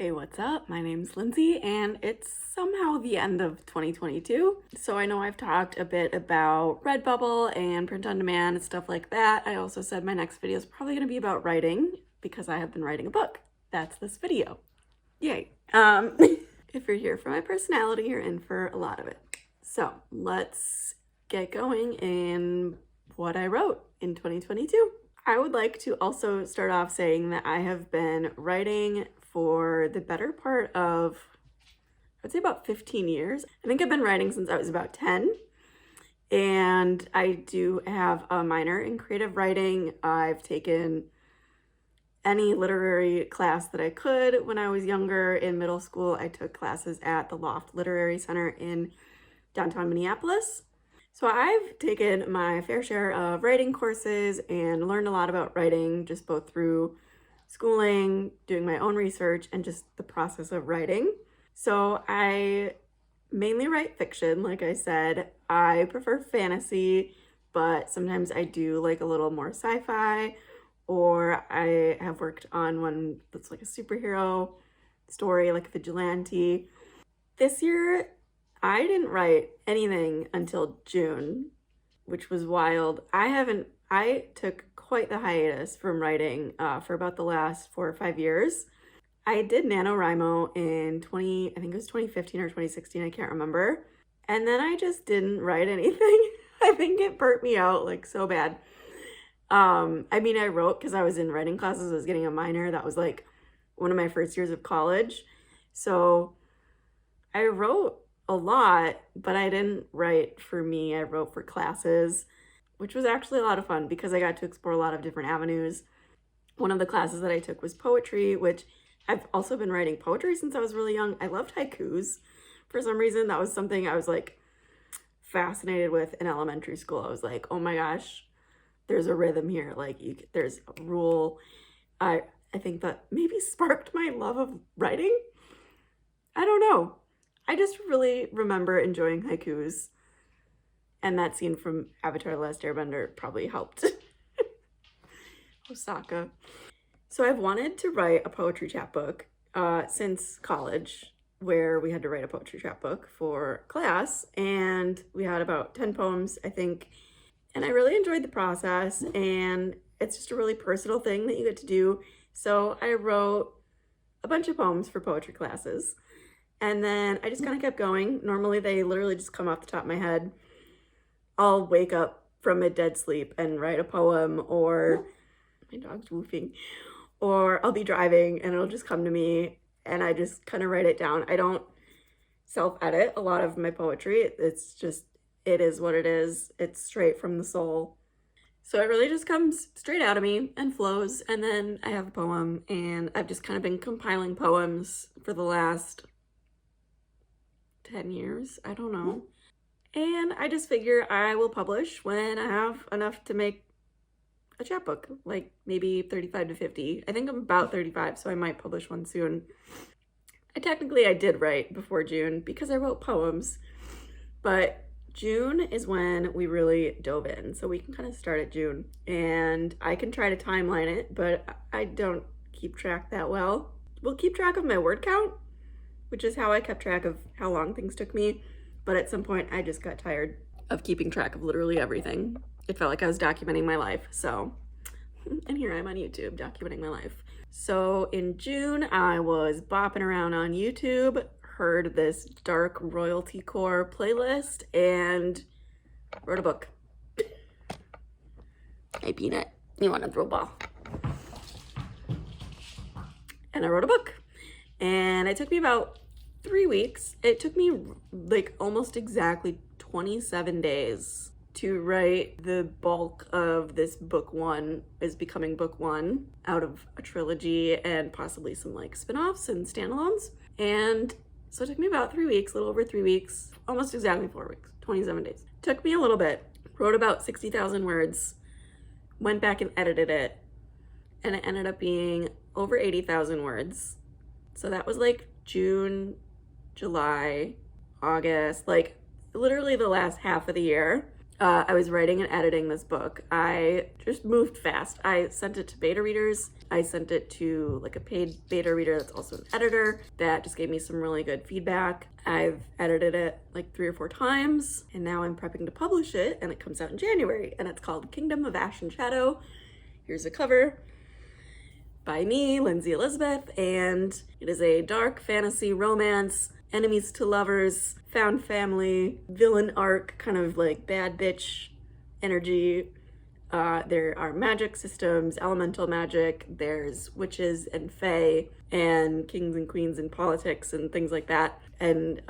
Hey, what's up? My name's Lindsay, and it's somehow the end of 2022. So I know I've talked a bit about Redbubble and print on demand and stuff like that. I also said my next video is probably going to be about writing because I have been writing a book. That's this video. Yay. If you're here for my personality, you're in for a lot of it. So let's get going in what I wrote in 2022. I would like to also start off saying that I have been writing for the better part of, I'd say about 15 years. I think I've been writing since I was about 10. And I do have a minor in creative writing. I've taken any literary class that I could when I was younger. In middle school, I took classes at the Loft Literary Center in downtown Minneapolis. So I've taken my fair share of writing courses and learned a lot about writing, just both through schooling, doing my own research, and just the process of writing. So I mainly write fiction, like I said. I prefer fantasy, but sometimes I do like a little more sci-fi, or I have worked on one that's like a superhero story, like a vigilante. This year, I didn't write anything until June, which was wild. I took quite the hiatus from writing for about the last 4 or 5 years. I did NaNoWriMo in I think it was 2015 or 2016, I can't remember. And then I just didn't write anything. I think it burnt me out like so bad. I wrote because I was in writing classes. I was getting a minor. That was like one of my first years of college. So I wrote a lot, but I didn't write for me. I wrote for classes, which was actually a lot of fun because I got to explore a lot of different avenues. One of the classes that I took was poetry, which I've also been writing poetry since I was really young. I loved haikus. For some reason, that was something I was like fascinated with in elementary school. I was like, oh my gosh, there's a rhythm here. Like there's a rule. I think that maybe sparked my love of writing. I don't know. I just really remember enjoying haikus. And that scene from Avatar: The Last Airbender probably helped. Osaka. So I've wanted to write a poetry chapbook since college, where we had to write a poetry chapbook for class. And we had about 10 poems, I think. And I really enjoyed the process. And it's just a really personal thing that you get to do. So I wrote a bunch of poems for poetry classes. And then I just kind of kept going. Normally they literally just come off the top of my head. I'll wake up from a dead sleep and write a poem, or my dog's woofing, or I'll be driving and it'll just come to me and I just kind of write it down. I don't self-edit a lot of my poetry. It's just, it is what it is. It's straight from the soul. So it really just comes straight out of me and flows. And then I have a poem, and I've just kind of been compiling poems for the last 10 years. I don't know. And I just figure I will publish when I have enough to make a chapbook, like maybe 35 to 50. I think I'm about 35, so I might publish one soon. I did write before June because I wrote poems, but June is when we really dove in. So we can kind of start at June, and I can try to timeline it, but I don't keep track that well. We'll keep track of my word count, which is how I kept track of how long things took me. But at some point, I just got tired of keeping track of literally everything. It felt like I was documenting my life. So, and here I'm on YouTube documenting my life. So in June, I was bopping around on YouTube, heard this dark royalty core playlist, and wrote a book. Hey, Peanut, you want to throw a ball? And I wrote a book. And it took me about 3 weeks. It took me like almost exactly 27 days to write. The bulk of this book one is becoming book one out of a trilogy and possibly some like spin-offs and standalones. And so it took me about 3 weeks, a little over 3 weeks, almost exactly 4 weeks, 27 days. Took me a little bit, wrote about 60,000 words, went back and edited it, and it ended up being over 80,000 words. So that was like June, July, August, like literally the last half of the year. I was writing and editing this book. I just moved fast. I sent it to beta readers. I sent it to like a paid beta reader that's also an editor that just gave me some really good feedback. I've edited it like 3 or 4 times, and now I'm prepping to publish it, and it comes out in January, and it's called Kingdom of Ash and Shadow. Here's a cover by me, Lindsay Elizabeth, and it is a dark fantasy romance, enemies to lovers, found family, villain arc, kind of like bad bitch energy. There are magic systems, elemental magic, there's witches and fae, and kings and queens and politics and things like that. And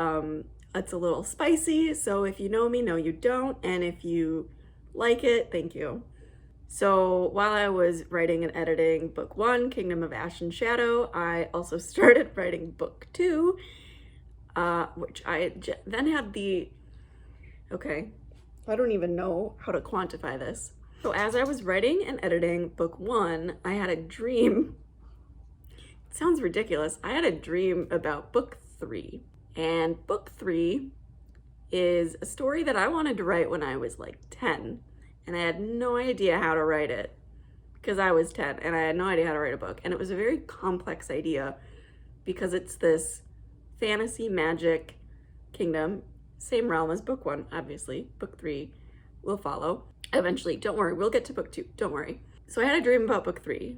it's a little spicy, so if you know me, no you don't, and if you like it, thank you. So while I was writing and editing book 1, Kingdom of Ash and Shadow, I also started writing book 2, which I then had okay, I don't even know how to quantify this. So as I was writing and editing book 1, I had a dream. It sounds ridiculous. I had a dream about book 3. And book 3 is a story that I wanted to write when I was like 10. And I had no idea how to write it because I was 10 and I had no idea how to write a book. And it was a very complex idea because it's this fantasy magic kingdom, same realm as book 1, obviously. Book 3 will follow eventually. Don't worry, we'll get to book 2, don't worry. So I had a dream about book 3,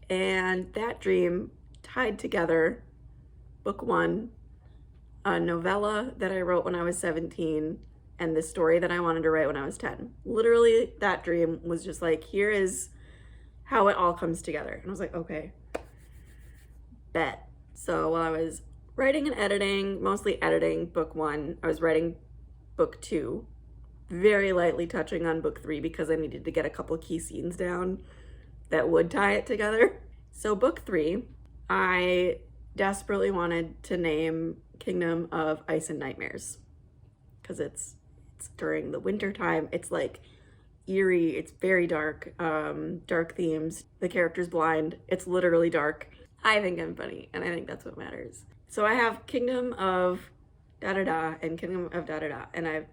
and that dream tied together book 1, a novella that I wrote when I was 17, and the story that I wanted to write when I was 10. Literally, that dream was just like, here is how it all comes together. And I was like, okay, bet. So while I was writing and editing, mostly editing book 1, I was writing book 2, very lightly touching on book 3 because I needed to get a couple key scenes down that would tie it together. So book 3, I desperately wanted to name Kingdom of Ice and Nightmares because it's during the winter time. It's like eerie, it's very dark, dark themes. The character's blind, it's literally dark. I think I'm funny, and I think that's what matters. So I have Kingdom of da-da-da and Kingdom of da-da-da, and I have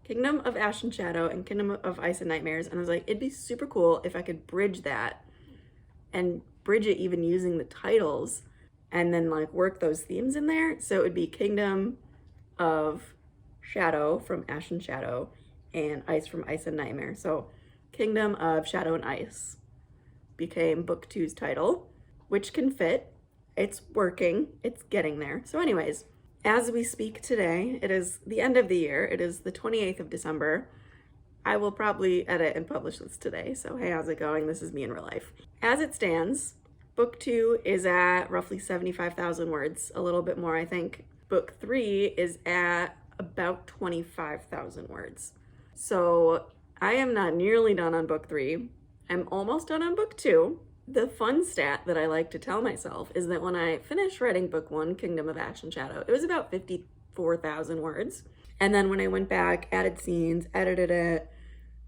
Kingdom of Ash and Shadow and Kingdom of Ice and Nightmares, and I was like, it'd be super cool if I could bridge that and bridge it even using the titles and then like work those themes in there. So it would be Kingdom of Shadow from Ash and Shadow and Ice from Ice and Nightmare. So Kingdom of Shadow and Ice became book 2's title, which can fit. It's working, it's getting there. So anyways, as we speak today, it is the end of the year. It is the 28th of December. I will probably edit and publish this today. So hey, how's it going? This is me in real life. As it stands, book 2 is at roughly 75,000 words, a little bit more, I think. Book 3 is at about 25,000 words. So I am not nearly done on book 3. I'm almost done on book 2. The fun stat that I like to tell myself is that when I finished writing book 1, Kingdom of Ash and Shadow, it was about 54,000 words. And then when I went back, added scenes, edited it,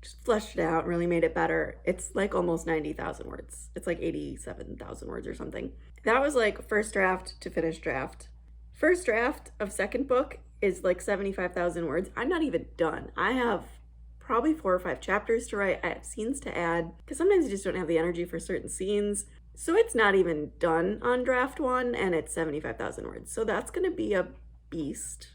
just fleshed it out, really made it better, it's like almost 90,000 words. It's like 87,000 words or something. That was like first draft to finished draft. First draft of second book is like 75,000 words. I'm not even done. I have probably 4 or 5 chapters to write. I have scenes to add because sometimes you just don't have the energy for certain scenes. So it's not even done on draft 1 and it's 75,000 words. So that's going to be a beast.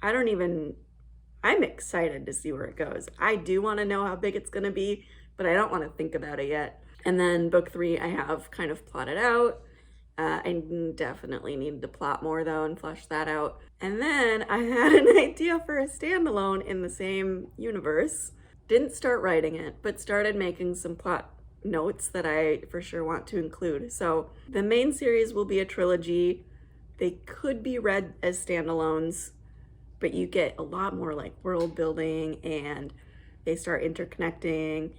I'm excited to see where it goes. I do want to know how big it's going to be, but I don't want to think about it yet. And then book 3, I have kind of plotted out. I definitely need to plot more though and flesh that out. And then I had an idea for a standalone in the same universe. Didn't start writing it, but started making some plot notes that I for sure want to include. So the main series will be a trilogy. They could be read as standalones, but you get a lot more like world building and they start interconnecting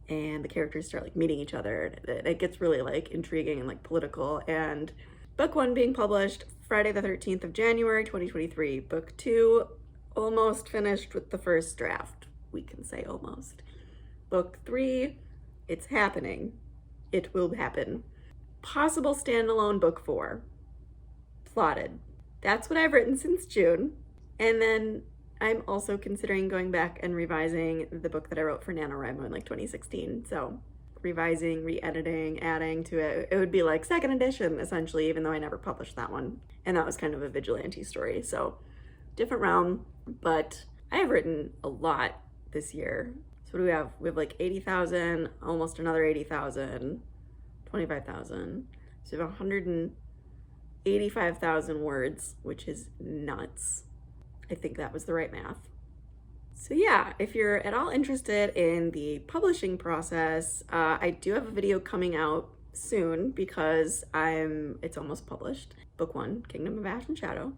and the characters start like meeting each other. It gets really like intriguing and like political. And book 1 being published Friday the 13th of January 2023. Book 2 almost finished with the first draft. We can say almost. Book 3, it's happening. It will happen. Possible standalone book 4. Plotted. That's what I've written since June. And then I'm also considering going back and revising the book that I wrote for NaNoWriMo in like 2016. So revising, re-editing, adding to it. It would be like second edition essentially, even though I never published that one. And that was kind of a vigilante story. So different realm, but I have written a lot this year. So what do we have? We have like 80,000, almost another 80,000, 25,000. So we have 185,000 words, which is nuts. I think that was the right math. So yeah, if you're at all interested in the publishing process, I do have a video coming out soon because it's almost published. Book 1, Kingdom of Ash and Shadow.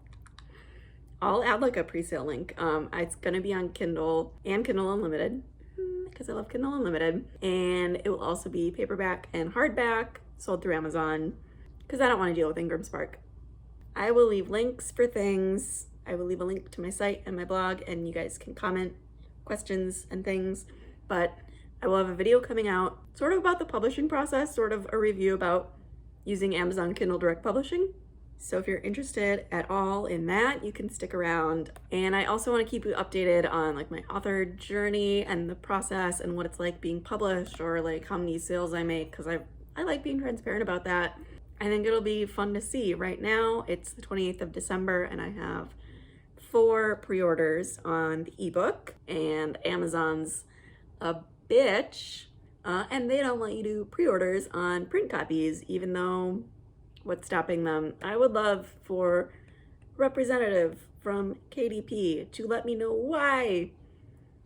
I'll add like a pre-sale link. It's gonna be on Kindle and Kindle Unlimited because I love Kindle Unlimited. And it will also be paperback and hardback, sold through Amazon because I don't want to deal with Ingram Spark. I will leave links for things. I will leave a link to my site and my blog, and you guys can comment questions and things. But I will have a video coming out sort of about the publishing process, sort of a review about using Amazon Kindle Direct Publishing. So if you're interested at all in that, you can stick around. And I also want to keep you updated on like my author journey and the process and what it's like being published, or like how many sales I make, because I like being transparent about that. I think it'll be fun to see. Right now, it's the 28th of December, and I have 4 pre-orders on the ebook, and Amazon's a bitch, and they don't let you do pre-orders on print copies, even though what's stopping them? I would love for representative from KDP to let me know why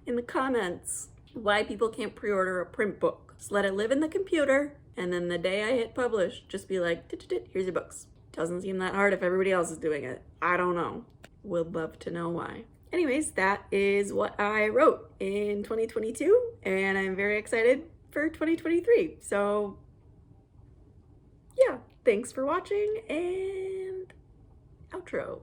in the comments, why people can't pre-order a print book. Just let it live in the computer, and then the day I hit publish, just be like, here's your books. Doesn't seem that hard if everybody else is doing it. I don't know. Would love to know why. Anyways, that is what I wrote in 2022, and I'm very excited for 2023. So yeah, thanks for watching, and outro.